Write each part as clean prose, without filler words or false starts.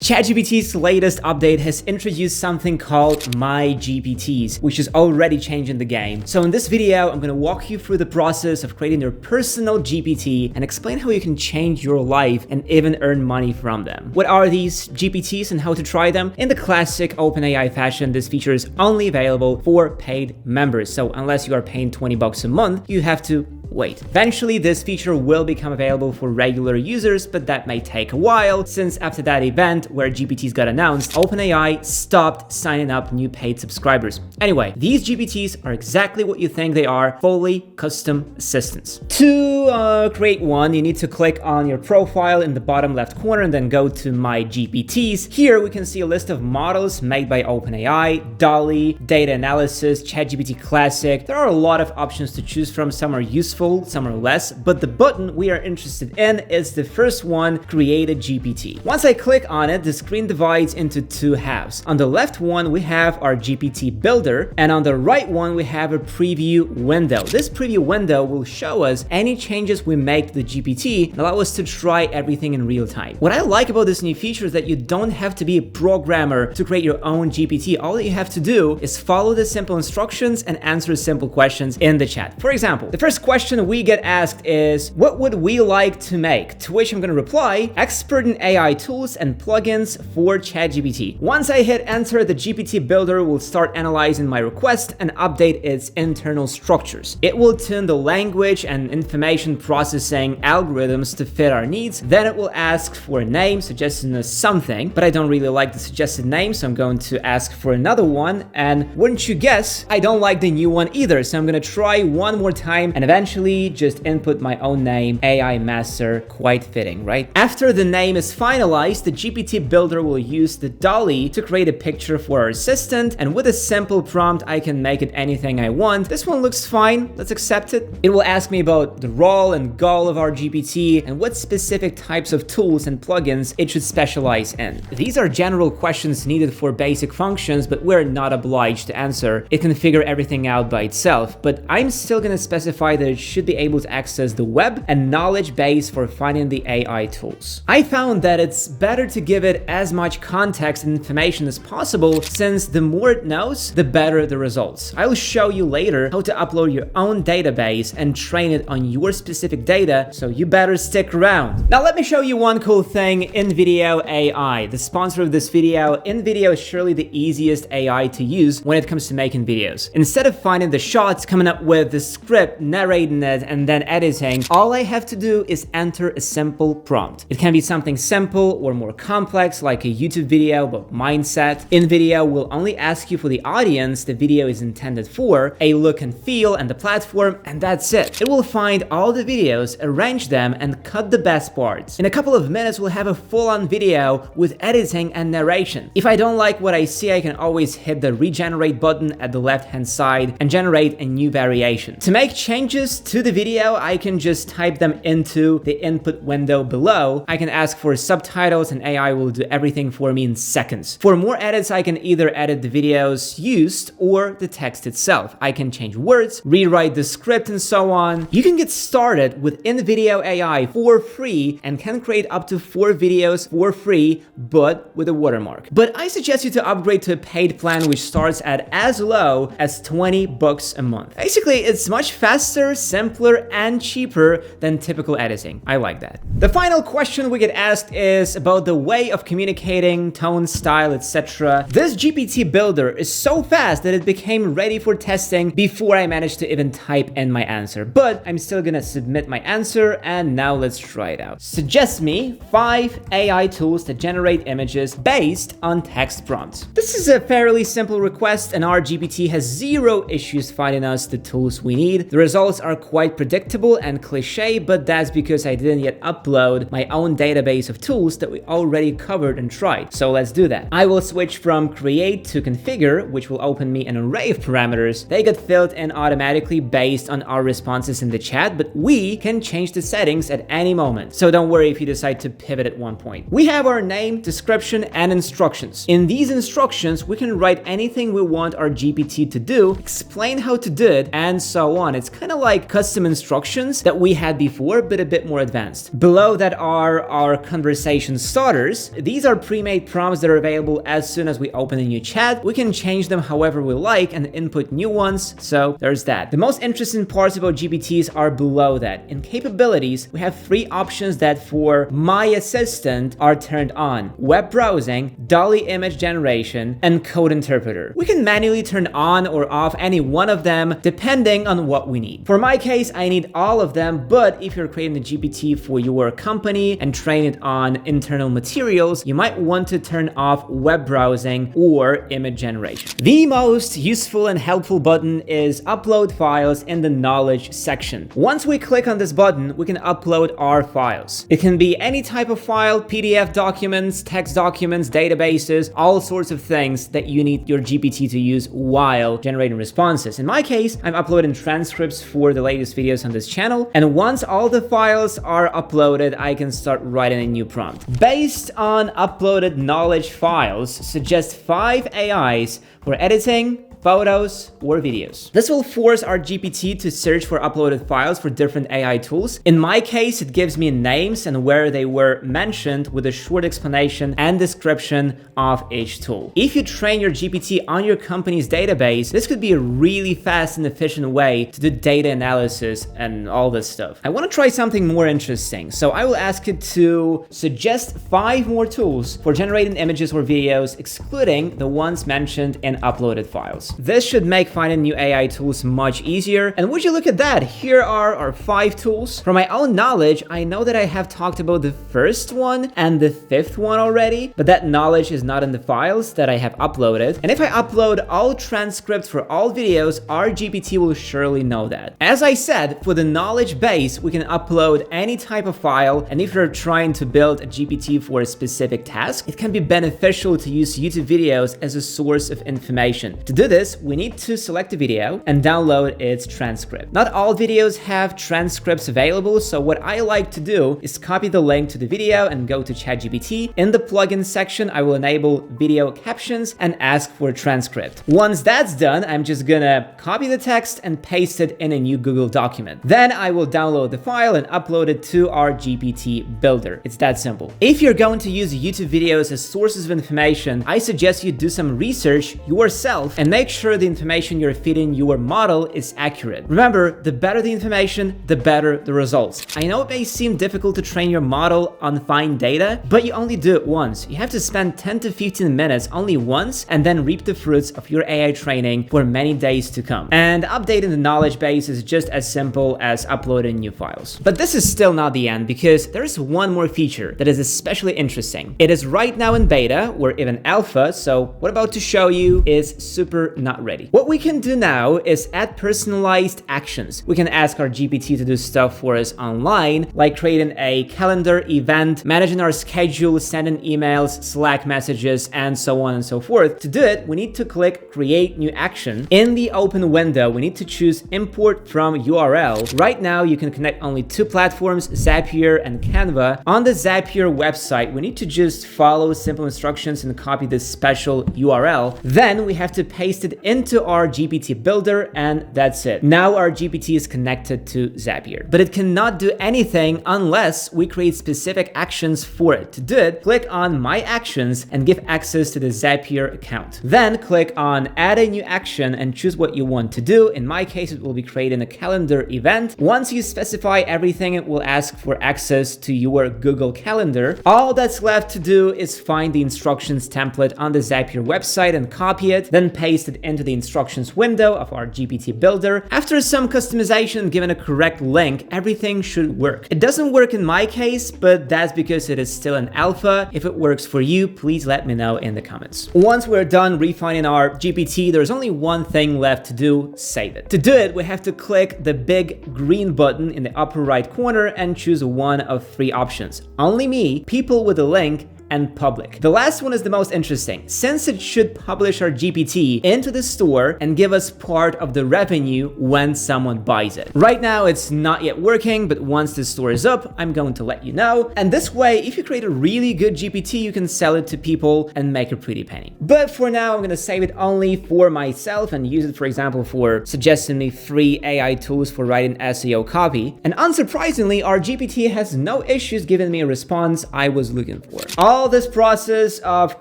ChatGPT's latest update has introduced something called My GPTs, which is already changing the game. So in this video, I'm going to walk you through the process of creating your personal GPT and explain how you can change your life and even earn money from them. What are these GPTs and how to try them? In the classic OpenAI fashion, this feature is only available for paid members. So unless you are paying $20 a month, you have to wait. Eventually, this feature will become available for regular users, but that may take a while, since after that event where GPTs got announced, OpenAI stopped signing up new paid subscribers. Anyway, these GPTs are exactly what you think they are, fully custom assistants. To create one, you need to click on your profile in the bottom left corner and then go to My GPTs. Here we can see a list of models made by OpenAI, DALL-E, data analysis, ChatGPT Classic. There are a lot of options to choose from. Some are useful, some are less, but the button we are interested in is the first one, Create a GPT. Once I click on it, the screen divides into two halves. On the left one, we have our GPT builder, and on the right one, we have a preview window. This preview window will show us any changes we make to the GPT and allow us to try everything in real time. What I like about this new feature is that you don't have to be a programmer to create your own GPT. All that you have to do is follow the simple instructions and answer simple questions in the chat. For example, the first question we get asked is, what would we like to make? To which I'm going to reply, expert in AI tools and plugins for ChatGPT. Once I hit enter, the GPT builder will start analyzing my request and update its internal structures. It will tune the language and information processing algorithms to fit our needs. Then it will ask for a name, suggesting us something, but I don't really like the suggested name, so I'm going to ask for another one. And wouldn't you guess, I don't like the new one either, so I'm going to try one more time and eventually just input my own name, AI Master, quite fitting, right? After the name is finalized, the GPT builder will use the DALL-E to create a picture for our assistant, and with a simple prompt, I can make it anything I want. This one looks fine, let's accept it. It will ask me about the role and goal of our GPT and what specific types of tools and plugins it should specialize in. These are general questions needed for basic functions, but we're not obliged to answer. It can figure everything out by itself, but I'm still going to specify that it should be able to access the web and knowledge base for finding the AI tools. I found that it's better to give it as much context and information as possible, since the more it knows, the better the results. I will show you later how to upload your own database and train it on your specific data, so you better stick around. Now let me show you one cool thing, InVideo AI. The sponsor of this video, InVideo is surely the easiest AI to use when it comes to making videos. Instead of finding the shots, coming up with the script, narrating it, and then editing, all I have to do is enter a simple prompt. It can be something simple or more complex, like a YouTube video about mindset. InVideo will only ask you for the audience the video is intended for, a look and feel, and the platform, and that's it. It will find all the videos, arrange them, and cut the best parts. In a couple of minutes, we'll have a full-on video with editing and narration. If I don't like what I see, I can always hit the regenerate button at the left-hand side and generate a new variation. To make changes to the video, I can just type them into the input window below. I can ask for subtitles and AI will do everything for me in seconds. For more edits, I can either edit the videos used or the text itself. I can change words, rewrite the script, and so on. You can get started with InVideo AI for free and can create up to 4 videos for free, but with a watermark. But I suggest you to upgrade to a paid plan, which starts at as low as $20 a month. Basically, it's much faster, simpler, and cheaper than typical editing. I like that. The final question we get asked is about the way of communicating, tone, style, etc. This GPT builder is so fast that it became ready for testing before I managed to even type in my answer. But I'm still gonna submit my answer, and now let's try it out. Suggest me 5 AI tools that generate images based on text prompts. This is a fairly simple request, and our GPT has zero issues finding us the tools we need. The results are quite predictable and cliche, but that's because I didn't yet upload my own database of tools that we already covered and tried. So let's do that. I will switch from create to configure, which will open me an array of parameters. They get filled in automatically based on our responses in the chat, but we can change the settings at any moment. So don't worry if you decide to pivot at one point. We have our name, description, and instructions. In these instructions, we can write anything we want our GPT to do, explain how to do it, and so on. It's kind of like custom instructions that we had before, but a bit more advanced. Below that are our conversation starters. These are pre-made prompts that are available as soon as we open a new chat. We can change them however we like and input new ones, so there's that. The most interesting parts about GPTs are below that. In capabilities, we have 3 options that for my assistant are turned on: web browsing, DALL-E image generation, and code interpreter. We can manually turn on or off any one of them depending on what we need. For my case, I need all of them, but if you're creating a GPT for your company and train it on internal materials, you might want to turn off web browsing or image generation. The most useful and helpful button is upload files in the knowledge section. Once we click on this button, we can upload our files. It can be any type of file: PDF documents, text documents, databases, all sorts of things that you need your GPT to use while generating responses. In my case, I'm uploading transcripts for the latest videos on this channel, and once all the files are uploaded, I can start writing a new prompt. Based on uploaded knowledge files, suggest 5 AIs for editing, photos, or videos. This will force our GPT to search for uploaded files for different AI tools. In my case, it gives me names and where they were mentioned with a short explanation and description of each tool. If you train your GPT on your company's database, this could be a really fast and efficient way to do data analysis and all this stuff. I want to try something more interesting, so I will ask it to suggest 5 more tools for generating images or videos, excluding the ones mentioned in uploaded files. This should make finding new AI tools much easier. And would you look at that? Here are our 5 tools. From my own knowledge, I know that I have talked about the first one and the 5th one already, but that knowledge is not in the files that I have uploaded. And if I upload all transcripts for all videos, our GPT will surely know that. As I said, for the knowledge base, we can upload any type of file. And if you're trying to build a GPT for a specific task, it can be beneficial to use YouTube videos as a source of information. To do this, we need to select a video and download its transcript. Not all videos have transcripts available, so what I like to do is copy the link to the video and go to ChatGPT. In the plugin section, I will enable video captions and ask for a transcript. Once that's done, I'm just gonna copy the text and paste it in a new Google document. Then I will download the file and upload it to our GPT builder. It's that simple. If you're going to use YouTube videos as sources of information, I suggest you do some research yourself and make sure the information you're feeding your model is accurate. Remember, the better the information, the better the results. I know it may seem difficult to train your model on fine data, but you only do it once. You have to spend 10 to 15 minutes only once and then reap the fruits of your AI training for many days to come. And updating the knowledge base is just as simple as uploading new files. But this is still not the end, because there is one more feature that is especially interesting. It is right now in beta or even alpha, so what I'm about to show you is super not ready. What we can do now is add personalized actions. We can ask our GPT to do stuff for us online, like creating a calendar event, managing our schedule, sending emails, Slack messages, and so on and so forth. To do it, we need to click Create New Action. In the open window, we need to choose Import from URL. Right now, you can connect only 2 platforms, Zapier and Canva. On the Zapier website, we need to just follow simple instructions and copy this special URL. Then we have to paste it into our GPT builder, and that's it. Now our GPT is connected to Zapier, but it cannot do anything unless we create specific actions for it. To do it, click on My Actions and give access to the Zapier account. Then click on Add a New Action and choose what you want to do. In my case, it will be creating a calendar event. Once you specify everything, it will ask for access to your Google Calendar. All that's left to do is find the instructions template on the Zapier website and copy it, then paste it into the instructions window of our GPT builder. After some customization, given a correct link, everything should work. It doesn't work in my case, but that's because it is still an alpha. If it works for you, please let me know in the comments. Once we're done refining our GPT, there's only one thing left to do: save it. To do it, we have to click the big green button in the upper right corner and choose one of 3 options: Only Me, People with a Link, and public. The last one is the most interesting, since it should publish our GPT into the store and give us part of the revenue when someone buys it. Right now, it's not yet working, but once the store is up, I'm going to let you know. And this way, if you create a really good GPT, you can sell it to people and make a pretty penny. But for now, I'm going to save it only for myself and use it, for example, for suggesting me free AI tools for writing SEO copy. And unsurprisingly, our GPT has no issues giving me a response I was looking for. All this process of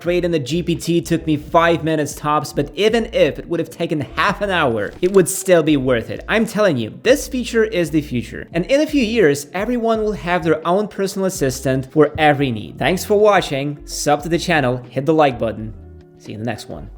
creating the GPT took me 5 minutes tops, but even if it would have taken half an hour, it would still be worth it. I'm telling you, this feature is the future. And in a few years, everyone will have their own personal assistant for every need. Thanks for watching, sub to the channel, hit the like button. See you in the next one.